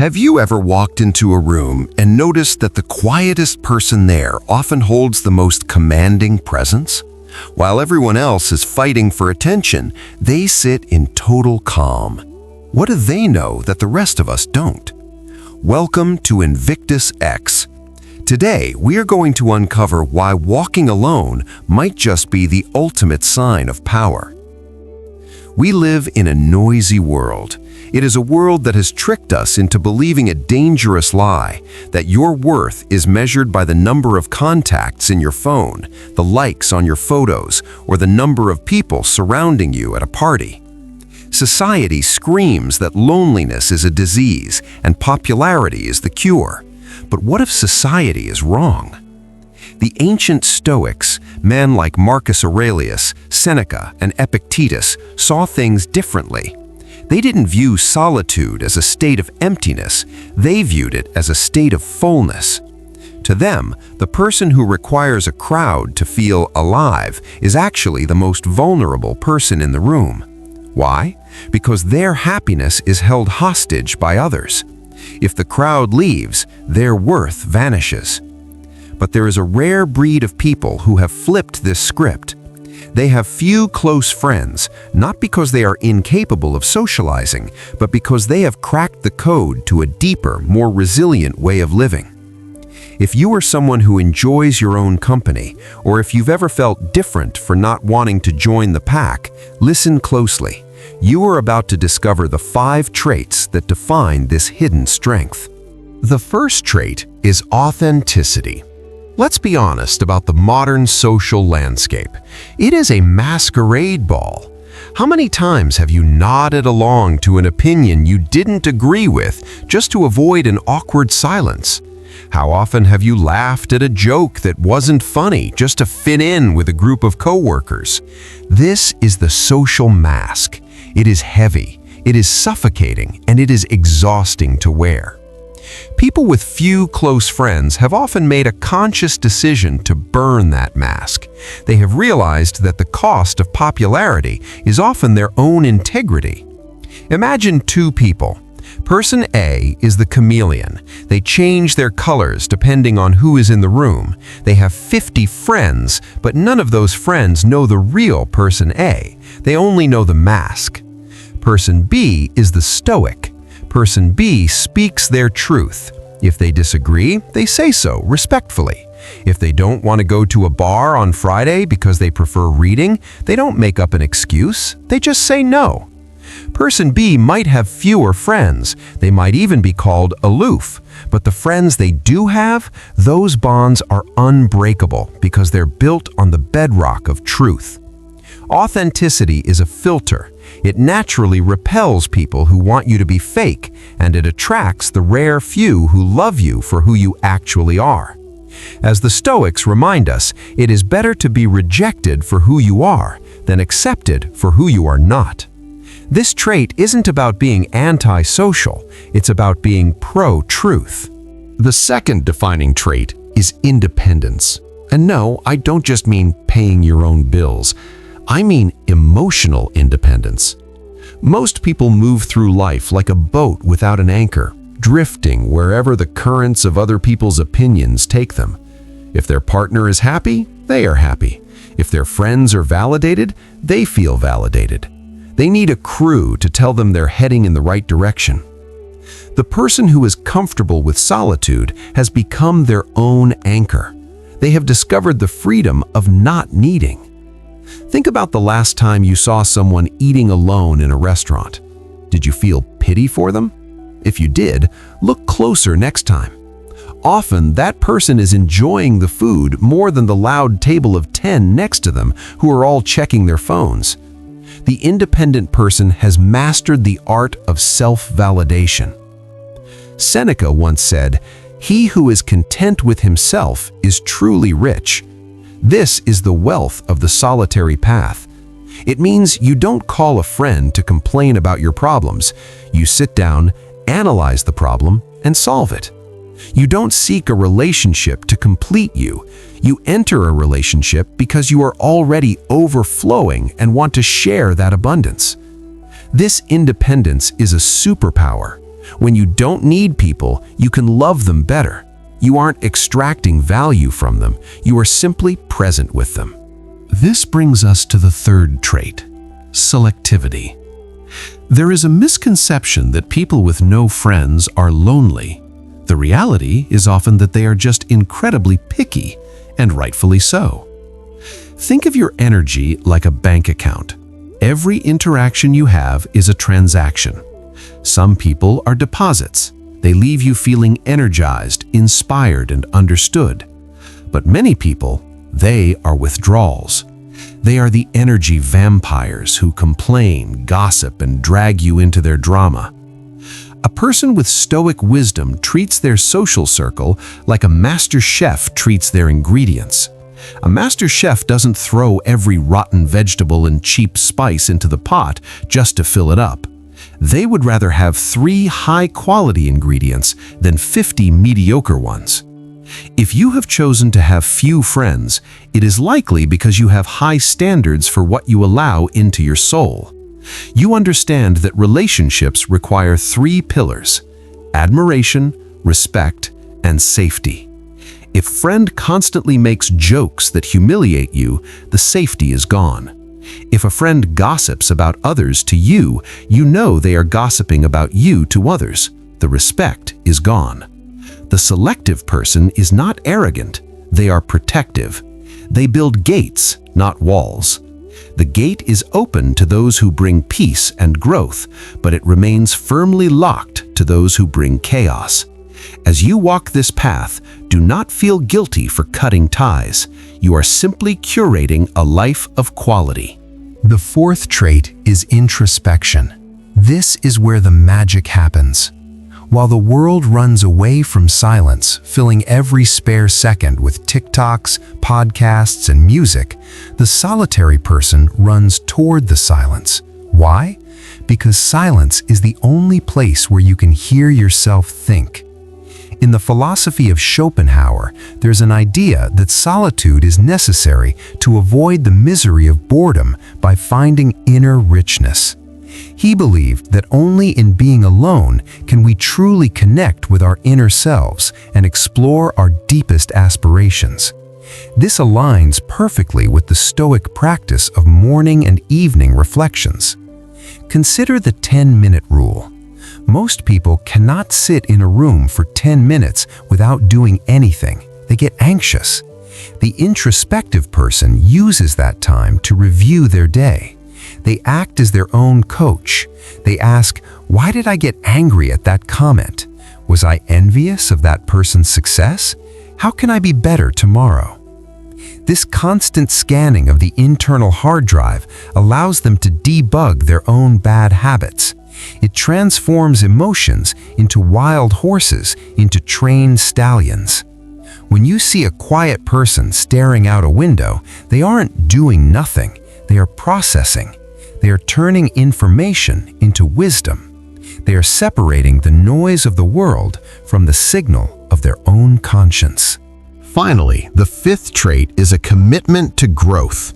Have you ever walked into a room and noticed that the quietest person there often holds the most commanding presence? While everyone else is fighting for attention, they sit in total calm. What do they know that the rest of us don't? Welcome to INVICTUS X. Today, we are going to uncover why walking alone might just be the ultimate sign of power. We live in a noisy world. It is a world that has tricked us into believing a dangerous lie, that your worth is measured by the number of contacts in your phone, the likes on your photos, or the number of people surrounding you at a party. Society screams that loneliness is a disease and popularity is the cure. But what if society is wrong? The ancient Stoics, men like Marcus Aurelius, Seneca, and Epictetus, saw things differently. They didn't view solitude as a state of emptiness, they viewed it as a state of fullness. To them, the person who requires a crowd to feel alive is actually the most vulnerable person in the room. Why? Because their happiness is held hostage by others. If the crowd leaves, their worth vanishes. But there is a rare breed of people who have flipped this script. They have few close friends, not because they are incapable of socializing, but because they have cracked the code to a deeper, more resilient way of living. If you are someone who enjoys your own company, or if you've ever felt different for not wanting to join the pack, listen closely. You are about to discover the 5 traits that define this hidden strength. The first trait is authenticity. Let's be honest about the modern social landscape. It is a masquerade ball. How many times have you nodded along to an opinion you didn't agree with just to avoid an awkward silence? How often have you laughed at a joke that wasn't funny just to fit in with a group of coworkers? This is the social mask. It is heavy, it is suffocating, and it is exhausting to wear. People with few close friends have often made a conscious decision to burn that mask. They have realized that the cost of popularity is often their own integrity. Imagine 2 people. Person A is the chameleon. They change their colors depending on who is in the room. They have 50 friends, but none of those friends know the real person A. They only know the mask. Person B is the stoic. Person B speaks their truth. If they disagree, they say so respectfully. If they don't want to go to a bar on Friday because they prefer reading, they don't make up an excuse, they just say no. Person B might have fewer friends, they might even be called aloof, but the friends they do have, those bonds are unbreakable because they're built on the bedrock of truth. Authenticity is a filter. It naturally repels people who want you to be fake, and it attracts the rare few who love you for who you actually are. As the Stoics remind us, it is better to be rejected for who you are than accepted for who you are not. This trait isn't about being anti-social, it's about being pro-truth. The second defining trait is independence. And no, I don't just mean paying your own bills. I mean emotional independence. Most people move through life like a boat without an anchor, drifting wherever the currents of other people's opinions take them. If their partner is happy, they are happy. If their friends are validated, they feel validated. They need a crew to tell them they're heading in the right direction. The person who is comfortable with solitude has become their own anchor. They have discovered the freedom of not needing. Think about the last time you saw someone eating alone in a restaurant. Did you feel pity for them? If you did, look closer next time. Often, that person is enjoying the food more than the loud table of 10 next to them who are all checking their phones. The independent person has mastered the art of self-validation. Seneca once said, "He who is content with himself is truly rich." This is the wealth of the solitary path. It means you don't call a friend to complain about your problems. You sit down, analyze the problem, and solve it. You don't seek a relationship to complete you. You enter a relationship because you are already overflowing and want to share that abundance. This independence is a superpower. When you don't need people, you can love them better. You aren't extracting value from them, you are simply present with them. This brings us to the third trait, selectivity. There is a misconception that people with no friends are lonely. The reality is often that they are just incredibly picky, and rightfully so. Think of your energy like a bank account. Every interaction you have is a transaction. Some people are deposits. They leave you feeling energized, inspired, and understood. But many people, they are withdrawals. They are the energy vampires who complain, gossip, and drag you into their drama. A person with Stoic wisdom treats their social circle like a master chef treats their ingredients. A master chef doesn't throw every rotten vegetable and cheap spice into the pot just to fill it up. They would rather have 3 high-quality ingredients than 50 mediocre ones. If you have chosen to have few friends, it is likely because you have high standards for what you allow into your soul. You understand that relationships require 3 pillars: admiration, respect, and safety. If a friend constantly makes jokes that humiliate you, the safety is gone. If a friend gossips about others to you, you know they are gossiping about you to others. The respect is gone. The selective person is not arrogant, they are protective. They build gates, not walls. The gate is open to those who bring peace and growth, but it remains firmly locked to those who bring chaos. As you walk this path, do not feel guilty for cutting ties. You are simply curating a life of quality. The fourth trait is introspection. This is where the magic happens. While the world runs away from silence, filling every spare second with TikToks, podcasts, and music, the solitary person runs toward the silence. Why? Because silence is the only place where you can hear yourself think. In the philosophy of Schopenhauer, there's an idea that solitude is necessary to avoid the misery of boredom by finding inner richness. He believed that only in being alone can we truly connect with our inner selves and explore our deepest aspirations. This aligns perfectly with the Stoic practice of morning and evening reflections. Consider the 10-minute rule. Most people cannot sit in a room for 10 minutes without doing anything. They get anxious. The introspective person uses that time to review their day. They act as their own coach. They ask, why did I get angry at that comment? Was I envious of that person's success? How can I be better tomorrow? This constant scanning of the internal hard drive allows them to debug their own bad habits. It transforms emotions into wild horses, into trained stallions. When you see a quiet person staring out a window, they aren't doing nothing. They are processing. They are turning information into wisdom. They are separating the noise of the world from the signal of their own conscience. Finally, the fifth trait is a commitment to growth.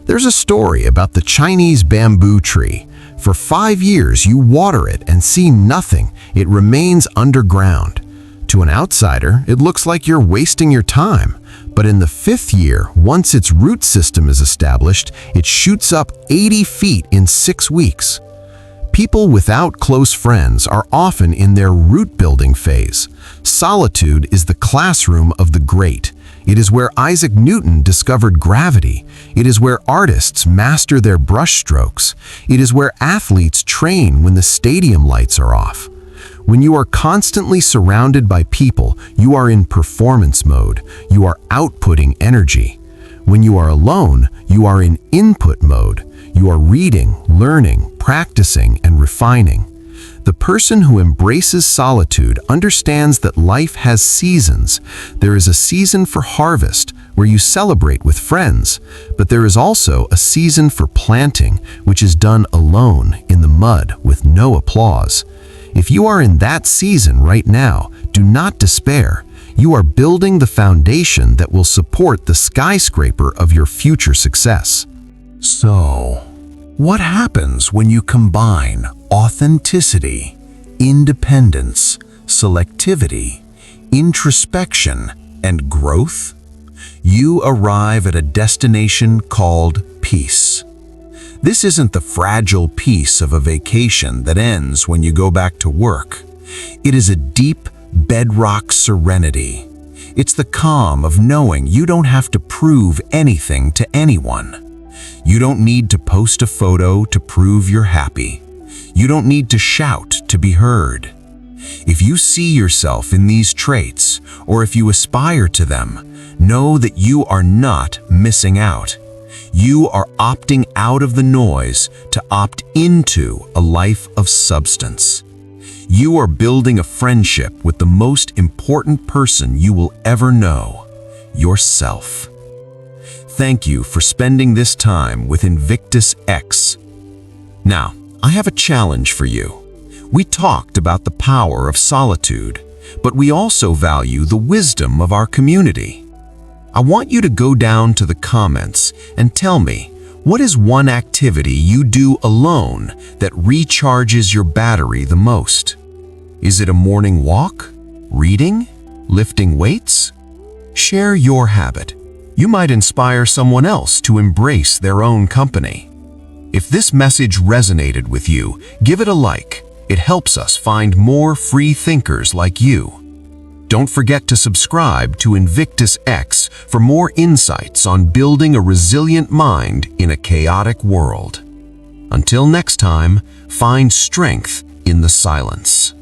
There's a story about the Chinese bamboo tree. For 5 years, you water it and see nothing. It remains underground. To an outsider, it looks like you're wasting your time. But in the 5th year, once its root system is established, it shoots up 80 feet in 6 weeks. People without close friends are often in their root-building phase. Solitude is the classroom of the great. It is where Isaac Newton discovered gravity. It is where artists master their brushstrokes. It is where athletes train when the stadium lights are off. When you are constantly surrounded by people, you are in performance mode. You are outputting energy. When you are alone, you are in input mode. You are reading, learning, practicing, and refining. The person who embraces solitude understands that life has seasons. There is a season for harvest, where you celebrate with friends, but there is also a season for planting, which is done alone in the mud with no applause. If you are in that season right now, do not despair. You are building the foundation that will support the skyscraper of your future success. So, what happens when you combine authenticity, independence, selectivity, introspection, and growth, you arrive at a destination called peace. This isn't the fragile peace of a vacation that ends when you go back to work. It is a deep, bedrock serenity. It's the calm of knowing you don't have to prove anything to anyone. You don't need to post a photo to prove you're happy. You don't need to shout to be heard. If you see yourself in these traits, or if you aspire to them, know that you are not missing out. You are opting out of the noise to opt into a life of substance. You are building a friendship with the most important person you will ever know, yourself. Thank you for spending this time with INVICTUS X. Now, I have a challenge for you. We talked about the power of solitude, but we also value the wisdom of our community. I want you to go down to the comments and tell me, what is one activity you do alone that recharges your battery the most? Is it a morning walk? Reading? Lifting weights? Share your habit. You might inspire someone else to embrace their own company. If this message resonated with you, give it a like. It helps us find more free thinkers like you. Don't forget to subscribe to INVICTUS X for more insights on building a resilient mind in a chaotic world. Until next time, find strength in the silence.